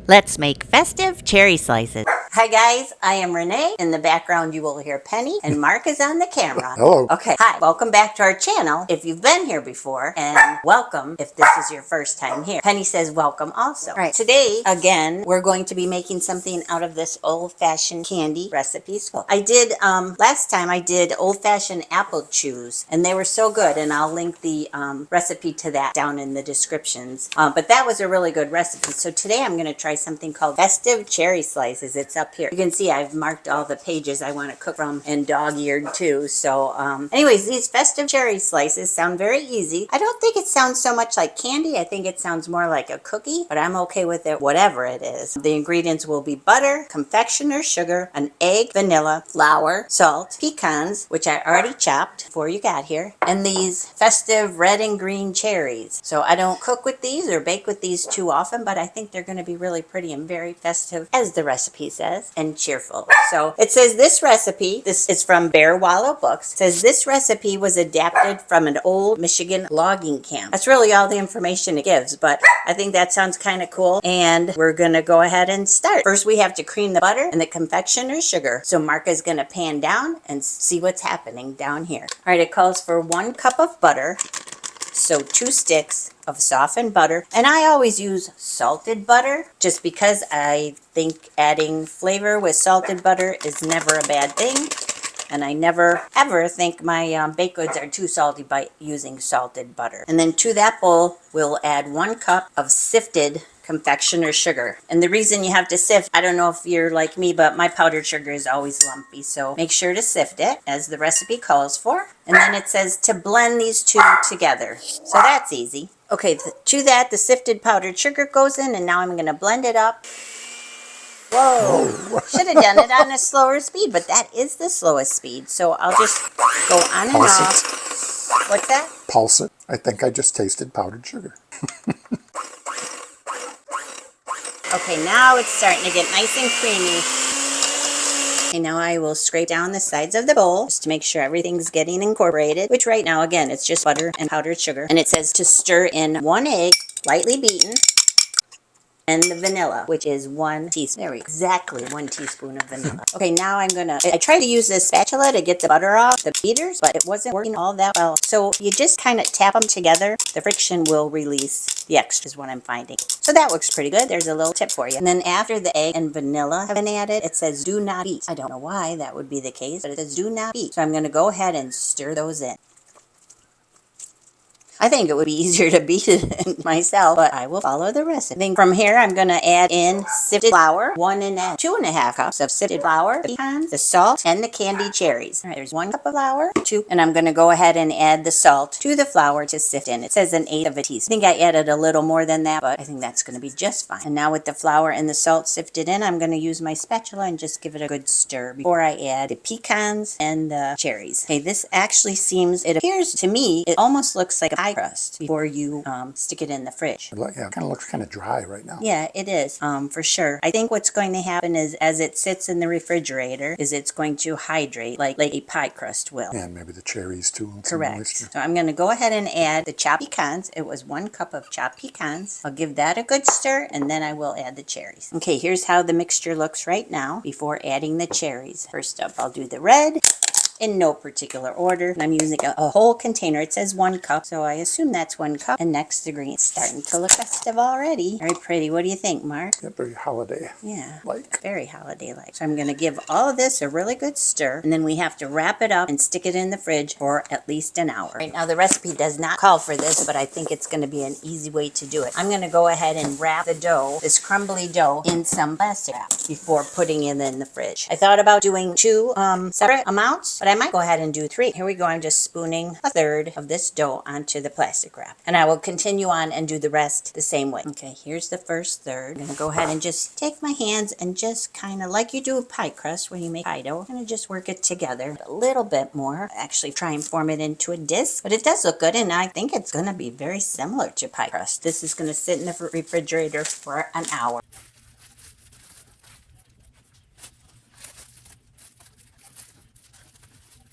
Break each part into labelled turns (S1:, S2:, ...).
S1: Let's make festive cherry slices. Hi guys, I am Renee. In the background you will hear Penny, and Mark is on the camera.
S2: Hello.
S1: Okay, hi, welcome back to our channel if you've been here before, and welcome if this is your first time here. Penny says welcome also. All right, today, again, we're going to be making something out of this old-fashioned candy recipe. So I did, last time I did old-fashioned apple chews, and they were so good, and I'll link the recipe to that down in the descriptions. But that was a really good recipe. So today I'm going to try something called Festive Cherry Slices. It's up here. You can see I've marked all the pages I want to cook from and dog-eared too. So anyways, these Festive Cherry Slices sound very easy. I don't think it sounds so much like candy. I think it sounds more like a cookie, but I'm okay with it, whatever it is. The ingredients will be butter, confectioner's sugar, an egg, vanilla, flour, salt, pecans, which I already chopped before you got here, and these festive red and green cherries. So I don't cook with these or bake with these too often, but I think they're going to be really pretty and very festive, as the recipe says, and cheerful. So it says this recipe, this is from Bear Wallow Books, it says this recipe was adapted from an old Michigan logging camp. That's really all the information it gives, but I think that sounds kind of cool, and we're going to go ahead and start. First, we have to cream the butter and the confectioner's sugar. So Mark is going to pan down and see what's happening down here. All right, it calls for 1 cup of butter. So 2 sticks of softened butter. And I always use salted butter just because I think adding flavor with salted butter is never a bad thing. And I never ever think my baked goods are too salty by using salted butter. And then to that bowl, we'll add 1 cup of sifted confectioner sugar. And the reason you have to sift, I don't know if you're like me, but my powdered sugar is always lumpy. So make sure to sift it as the recipe calls for. And then it says to blend these two together. So that's easy. Okay, to that, the sifted powdered sugar goes in, and now I'm going to blend it up. Whoa, should have done it on a slower speed, but that is the slowest speed. So I'll just go on and off. What's that?
S2: Pulse it. I think I just tasted powdered sugar.
S1: Okay, now it's starting to get nice and creamy. Okay, now I will scrape down the sides of the bowl just to make sure everything's getting incorporated, which right now, again, it's just butter and powdered sugar. And it says to stir in 1 egg, lightly beaten, and the vanilla, which is 1 teaspoon. There we go. Exactly 1 teaspoon of vanilla. Okay, now I tried to use this spatula to get the butter off the beaters, but it wasn't working all that well. So you just kind of tap them together. The friction will release the extra, is what I'm finding. So that works pretty good. There's a little tip for you. And then after the egg and vanilla have been added, it says do not beat. I don't know why that would be the case, but it says do not beat. So I'm going to go ahead and stir those in. I think it would be easier to beat it myself, but I will follow the recipe. Then from here, I'm going to add in sifted flour, 2.5 cups of sifted flour, pecans, the salt, and the candied cherries. All right, there's 1 cup of flour, 2, and I'm going to go ahead and add the salt to the flour to sift in. It says 1/8 of a teaspoon. I think I added a little more than that, but I think that's going to be just fine. And now with the flour and the salt sifted in, I'm going to use my spatula and just give it a good stir before I add the pecans and the cherries. Okay, this actually it appears to me, it almost looks like a pie crust before you stick it in the fridge.
S2: Yeah, it kind of looks kind of dry right now.
S1: Yeah, it is, for sure. I think what's going to happen is as it sits in the refrigerator, is it's going to hydrate like a pie crust will.
S2: And maybe the cherries too. And
S1: correct. So I'm going to go ahead and add the chopped pecans. It was 1 cup of chopped pecans. I'll give that a good stir, and then I will add the cherries. Okay, here's how the mixture looks right now before adding the cherries. First up, I'll do the red, in no particular order. And I'm using a whole container. It says 1 cup, so I assume that's 1 cup. And next, the green. It's starting to look festive already. Very pretty. What do you think, Mark?
S2: Yeah, very holiday.
S1: Yeah,
S2: like.
S1: Very holiday-like. So I'm going to give all of this a really good stir, and then we have to wrap it up and stick it in the fridge for at least an hour. Right now, the recipe does not call for this, but I think it's going to be an easy way to do it. I'm going to go ahead and wrap the dough, this crumbly dough, in some plastic wrap before putting it in the fridge. I thought about doing 2 separate amounts, but I might go ahead and do 3. Here we go. I'm just spooning 1/3 of this dough onto the plastic wrap. And I will continue on and do the rest the same way. Okay, here's the first third. I'm going to go ahead and just take my hands and just kind of like you do with pie crust when you make pie dough. I'm going to just work it together a little bit more. Actually try and form it into a disc. But it does look good, and I think it's going to be very similar to pie crust. This is going to sit in the refrigerator for an hour.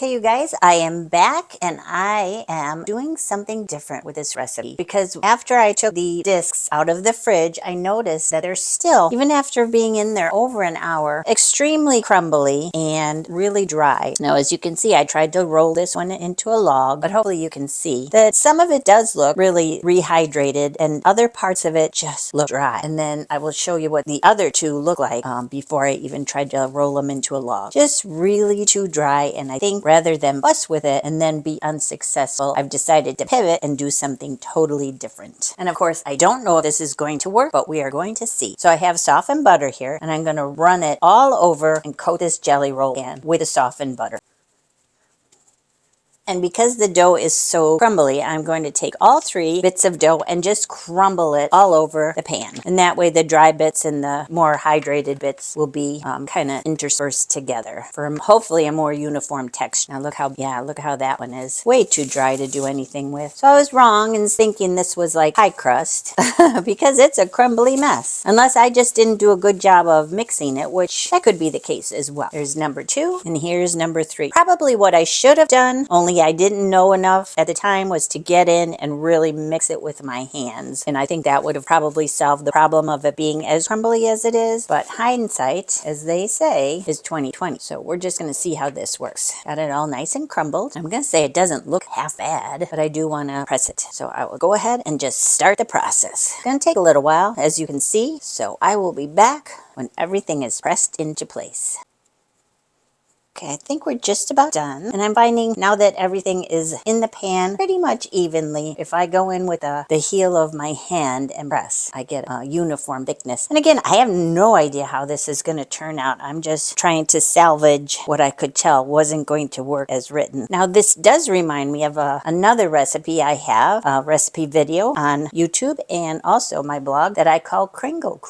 S1: Okay, you guys, I am back and I am doing something different with this recipe because after I took the discs out of the fridge, I noticed that they're still, even after being in there over an hour, extremely crumbly and really dry. Now, as you can see, I tried to roll this one into a log, but hopefully you can see that some of it does look really rehydrated and other parts of it just look dry. And then I will show you what the other two look like before I even tried to roll them into a log. Just really too dry, and I think rather than fuss with it and then be unsuccessful, I've decided to pivot and do something totally different. And of course, I don't know if this is going to work, but we are going to see. So I have softened butter here, and I'm going to run it all over and coat this jelly roll pan with the softened butter. And because the dough is so crumbly, I'm going to take all 3 bits of dough and just crumble it all over the pan. And that way the dry bits and the more hydrated bits will be kind of interspersed together for hopefully a more uniform texture. Now look how that one is way too dry to do anything with. So I was wrong in thinking this was like pie crust because it's a crumbly mess. Unless I just didn't do a good job of mixing it, which that could be the case as well. There's number 2 and here's number 3. Probably what I should have done, only I didn't know enough at the time, was to get in and really mix it with my hands. And I think that would have probably solved the problem of it being as crumbly as it is. But hindsight, as they say, is 20/20. So we're just going to see how this works. Got it all nice and crumbled. I'm going to say it doesn't look half bad, but I do want to press it. So I will go ahead and just start the process. It's going to take a little while, as you can see. So I will be back when everything is pressed into place. Okay, I think we're just about done. And I'm finding now that everything is in the pan pretty much evenly, if I go in with the heel of my hand and press, I get a uniform thickness. And again, I have no idea how this is going to turn out. I'm just trying to salvage what I could tell wasn't going to work as written. Now, this does remind me of another recipe I have, a recipe video on YouTube and also my blog that I call KRINGLE,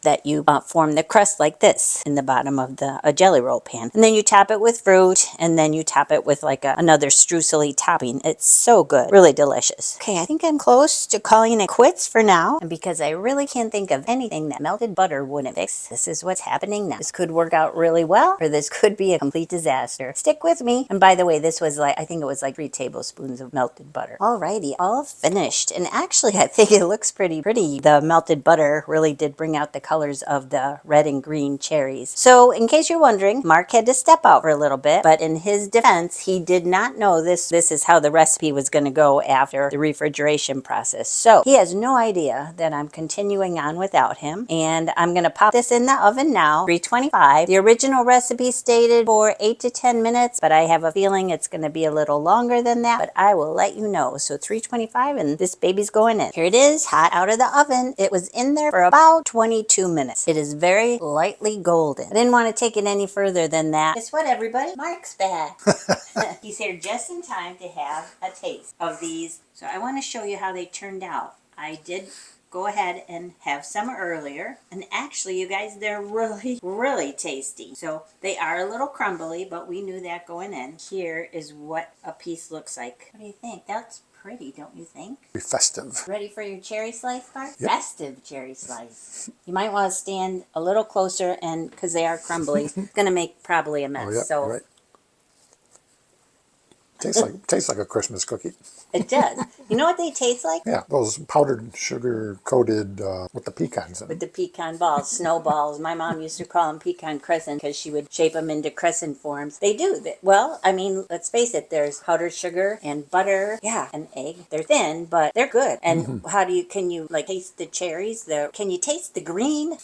S1: that you form the crust like this in the bottom of a jelly roll pan. And then you top it with fruit, and then you top it with like another streusely topping. It's so good, really delicious. Okay, I think I'm close to calling it quits for now, and because I really can't think of anything that melted butter wouldn't fix, this is what's happening now. This could work out really well, or this could be a complete disaster. Stick with me. And by the way, this was like, I think it was like 3 tablespoons of melted butter. Alrighty, all finished. And actually, I think it looks pretty pretty. The melted butter really did bring out the colors of the red and green cherries. So in case you're wondering, Mark had to step out for a little bit, but in his defense, he did not know this is how the recipe was going to go after the refrigeration process. So he has no idea that I'm continuing on without him, and I'm going to pop this in the oven now, 325. The original recipe stated for 8 to 10 minutes, but I have a feeling it's going to be a little longer than that, but I will let you know. So 325, and this baby's going in. Here it is, hot out of the oven. It was in there for about 22 minutes. It is very lightly golden. I didn't want to take it any further than that. Guess what, everybody? Mark's back. He's here just in time to have a taste of these. So I want to show you how they turned out. I did go ahead and have some earlier, and actually, you guys, they're really, really tasty. So they are a little crumbly, but we knew that going in. Here is what a piece looks like. What do you think? That's pretty, don't you think?
S2: Be festive.
S1: Ready for your cherry slice, Bart?
S2: Yep.
S1: Festive cherry slice. You might want to stand a little closer, and because they are crumbly, it's going to make probably a mess.
S2: Oh, yep,
S1: so
S2: right. Tastes like a Christmas cookie.
S1: It does. You know what they taste like?
S2: Yeah, those powdered sugar coated with the pecans in them.
S1: With the pecan balls, snowballs. My mom used to call them pecan crescent because she would shape them into crescent forms. They do. Well, I mean, let's face it. There's powdered sugar and butter. Yeah, and egg. They're thin, but they're good. And can you like taste the cherries? Can you taste the green?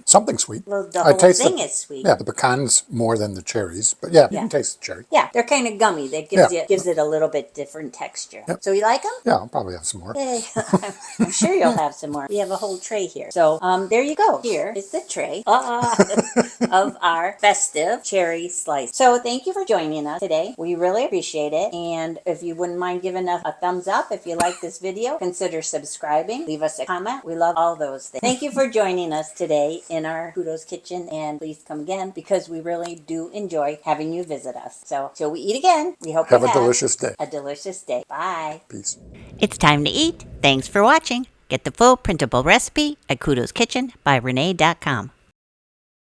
S2: Something sweet.
S1: Well, the whole thing is sweet.
S2: Yeah, the pecans more than the cherries. But yeah, you can taste the cherry.
S1: Yeah, they're kind of gummy. That gives it a little bit different texture. Yep. So you like them?
S2: Yeah, I'll probably have some more.
S1: Yay. I'm sure you'll have some more. We have a whole tray here. So there you go. Here is the tray of our festive cherry slice. So thank you for joining us today. We really appreciate it. And if you wouldn't mind giving us a thumbs up if you like this video, consider subscribing. Leave us a comment. We love all those things. Thank you for joining us today in our Kudos Kitchen. And please come again because we really do enjoy having you visit us. So till we eat again, we hope
S2: have a delicious day.
S1: A delicious day. Bye.
S2: Peace.
S1: It's time to eat. Thanks for watching. Get the full printable recipe at Kudos Kitchen by Renee.com.